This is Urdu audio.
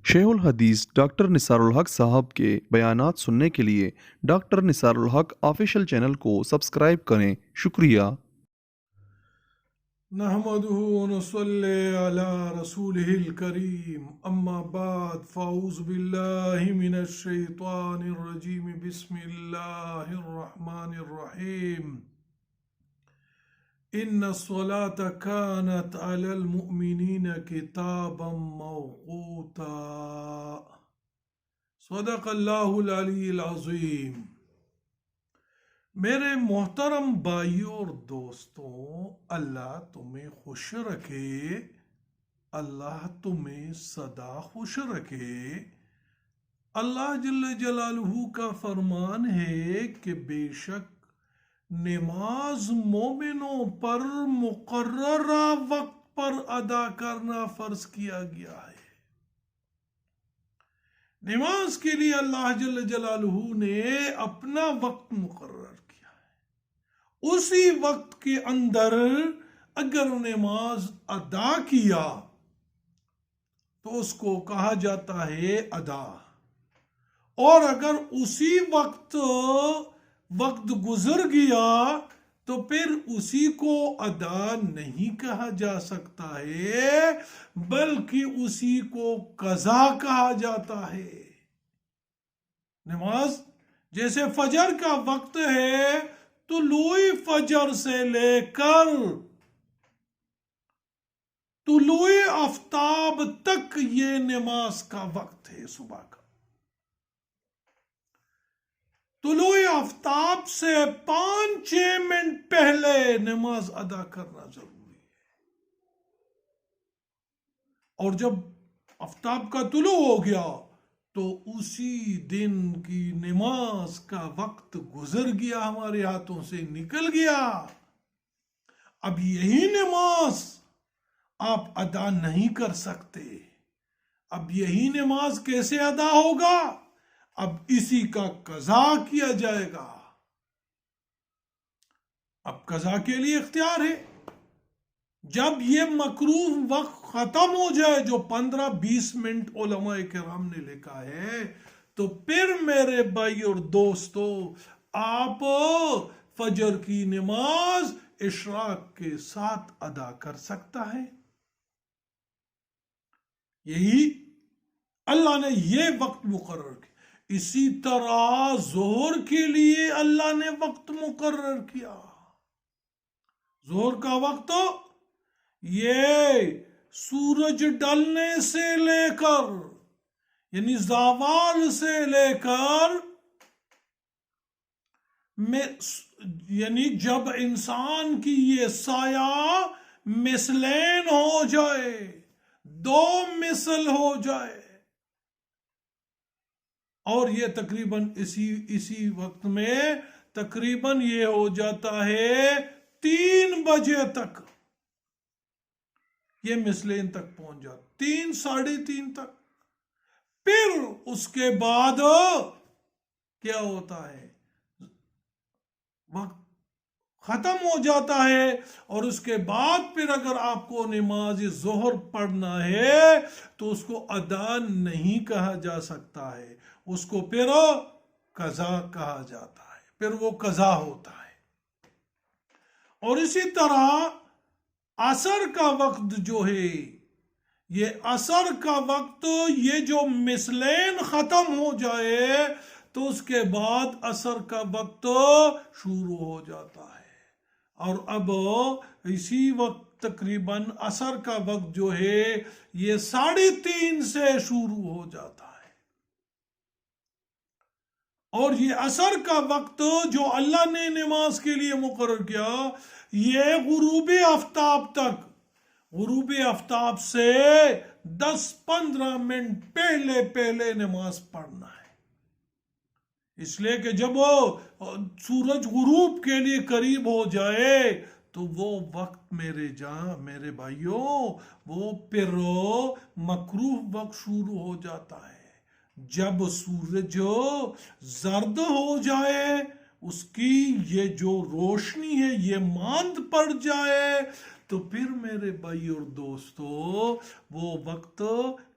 شیخ الحدیث ڈاکٹر نثار الحق صاحب کے بیانات سننے کے لیے ڈاکٹر نثار الحق آفیشیل چینل کو سبسکرائب کریں، شکریہ۔ نحمده ونصلي على رسوله الكريم اما بعد فاعوذ بالله من الشيطان الرجيم بسم الله الرحمن الرحيم ان الصلاة كانت على المؤمنين كتابا موقوتا صدق الله العلي العظيم۔ میرے محترم بھائیوں اور دوستوں، اللہ تمہیں خوش رکھے، اللہ تمہیں سدا خوش رکھے۔ اللہ جل جلالہ کا فرمان ہے کہ بے شک نماز مومنوں پر مقررہ وقت پر ادا کرنا فرض کیا گیا ہے۔ نماز کے لیے اللہ جل جلالہ نے اپنا وقت مقرر کیا ہے۔ اسی وقت کے اندر اگر نماز ادا کیا تو اس کو کہا جاتا ہے ادا، اور اگر اسی وقت گزر گیا تو پھر اسی کو ادا نہیں کہا جا سکتا ہے، بلکہ اسی کو قضا کہا جاتا ہے۔ نماز جیسے فجر کا وقت ہے، طلوع فجر سے لے کر طلوع آفتاب تک یہ نماز کا وقت ہے۔ صبح کا طلوع آفتاب سے 5-6 منٹ پہلے نماز ادا کرنا ضروری ہے، اور جب آفتاب کا طلوع ہو گیا تو اسی دن کی نماز کا وقت گزر گیا، ہمارے ہاتھوں سے نکل گیا۔ اب یہی نماز آپ ادا نہیں کر سکتے۔ اب یہی نماز کیسے ادا ہوگا؟ اب اسی کا قضا کیا جائے گا۔ اب قضا کے لیے اختیار ہے، جب یہ مکروہ وقت ختم ہو جائے جو 15-20 منٹ علماء کرام نے لکھا ہے، تو پھر میرے بھائی اور دوستو آپ فجر کی نماز اشراق کے ساتھ ادا کر سکتا ہے۔ یہی اللہ نے یہ وقت مقرر کیا۔ اسی طرح ظہر کے لیے اللہ نے وقت مقرر کیا۔ ظہر کا وقت یہ سورج ڈلنے سے لے کر، یعنی زوال سے لے کر، یعنی جب انسان کی یہ سایہ مثلین ہو جائے، 2 مثل ہو جائے، اور یہ تقریباً اسی وقت میں تقریباً یہ ہو جاتا ہے 3 بجے تک، یہ مثلین تک پہنچ جاتا، 3 ساڑھے 3 تک۔ پھر اس کے بعد کیا ہوتا ہے؟ وقت ختم ہو جاتا ہے، اور اس کے بعد پھر اگر آپ کو نماز ظہر پڑھنا ہے تو اس کو ادا نہیں کہا جا سکتا ہے، اس کو پھر قضا کہا جاتا ہے، پھر وہ قضا ہوتا ہے۔ اور اسی طرح عصر کا وقت جو ہے، یہ عصر کا وقت، یہ جو مثلین ختم ہو جائے تو اس کے بعد عصر کا وقت شروع ہو جاتا ہے، اور اب اسی وقت تقریباً عصر کا وقت جو ہے یہ 3:30 سے شروع ہو جاتا ہے۔ اور یہ عصر کا وقت جو اللہ نے نماز کے لیے مقرر کیا، یہ غروب آفتاب تک، غروب آفتاب سے 10-15 منٹ پہلے نماز پڑھنا ہے۔ اس لیے کہ جب وہ سورج غروب کے لیے قریب ہو جائے تو وہ وقت میرے بھائیوں، وہ پھر مکروہ وقت شروع ہو جاتا ہے۔ جب سورج زرد ہو جائے، اس کی یہ جو روشنی ہے یہ ماند پڑ جائے، تو پھر میرے بھائی اور دوستو وہ وقت